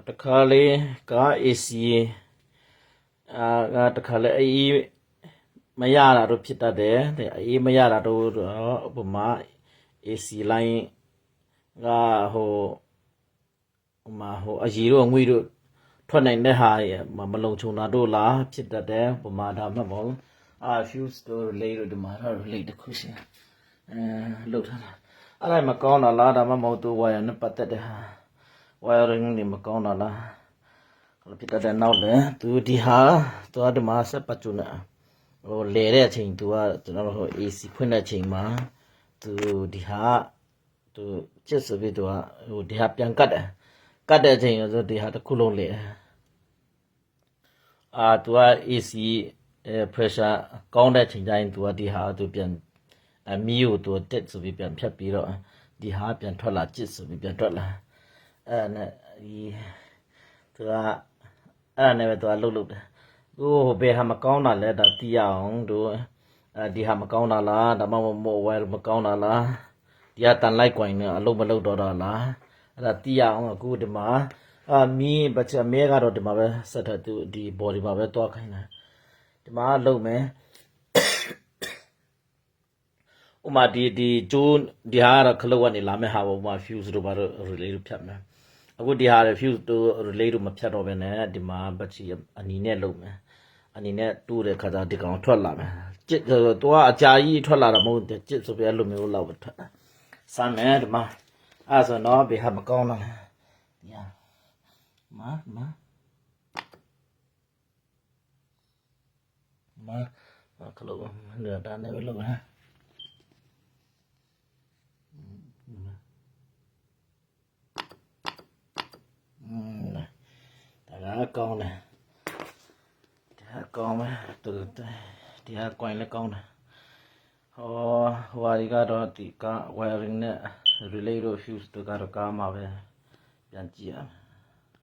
တခါလေကား AC တခါလေအေးမရတာတို့ဖြစ်တတ်တယ်တဲ့အေးမရတာတို့ဥပမာ AC လိုင်းကဟိုအရီတို့ငွေတို့ထွက်နိုင်တဲ့ဟာမလုံခြုံတာတို့လားဖြစ်တတ်တယ်ဥပမာဒါမှမဟုတ်fuse တို့ relay တို့ဒီမှာ relay တစ်ခုရှင်လောက်ထားတာအဲ့ဒါမကောင်းတာလားဒါမှမဟုတ်သူ wire နဲ့ပတ်သက်တဲ့ဟာ wiring နေမကောင်းတာလားဖြစ်တတ်တဲ့နောက်လေသူဒီဟာသူကဒီမှာဆက်ပတ်ကျနေလေတဲ့အချိန်သူကကျွန်တော်တို့ AC ဖွင့်တဲ့အချိန်မှာသူဒီဟာသူချစ်ဆိုပြီးသူကဒီဟာပြန်ကတ်တဲ့အချိန်ဆိုဒီဟာတစ်ခုလုံးလေသူက AC pressure ကောင်းတဲ့အချိန်တိုင်းသူကဒီဟာသူပြန်မီးကိုသူတက်ဆိုပြီးပြန်ဖြတ်ပြီးတော့ဒီဟာပြန်ထွက်လာချစ်ဆိုပြီးပြန်ထွက်လာအဲ့နဲ့ဒီသူကအဲ့နဲ့ပဲသူကလှုပ်တယ်ကိုဘယ်ဟာမကောင်းတာလဲဒါသိရအောင်တို့ဒီဟာမကောင်းတာလားဒါမှမဟုတ်ဝဲမကောင်းတာလားဒီကတန်လိုက်ကွင်နေအလုံးမလုံးတော့တာလားအဲ့ဒါသိရအောင်အခုဒီမှာမီးဘချက်မဲကတော့ဒီမှာပဲဆက်ထသူဒီ body မှာပဲတွားခိုင်းတာဒီမှာလုံးမယ်ဥမာဒီကျိုးဒီဟာကတော့ခလုတ်ကနေလာမဲ့ဟာပေါ့ဥမာ fuse တို့ဘာလို့ relay တို့ဖြတ်မယ်အခုဒီဟာ fuse တို့ relay တို့မဖြတ်တော့ဘဲနဲ့ဒီမှာဘက်ချီအနီနဲ့လုံးမယ်အနီနဲ့တူးတဲ့ခါကျဒီကောင်ထွက်လာမယ်ကျစ်တော့အကြာကြီးထွက်လာတာမဟုတ်တဲ့ကျစ်ဆိုပြအဲ့လိုမျိုးလောက်ပဲထွက်စမ်းမယ်ဒီမှာအဲ့ဆိုတော့ဘယ်ဟာမကောင်းတော့လဲညာခလုတ်ဒါနဲ့ပဲလုံးမယ်ဒါကကောင်းတယ်ဒါကောင်းမယ်တူဒီဟာကွိုင်းလည်းကောင်းတယ်ဟိုဒီကတော့ဒီက wiring နဲ့ relay တို့ fuse တို့ကတော့ကားမှာပဲပြန်ကြည့်ရမယ်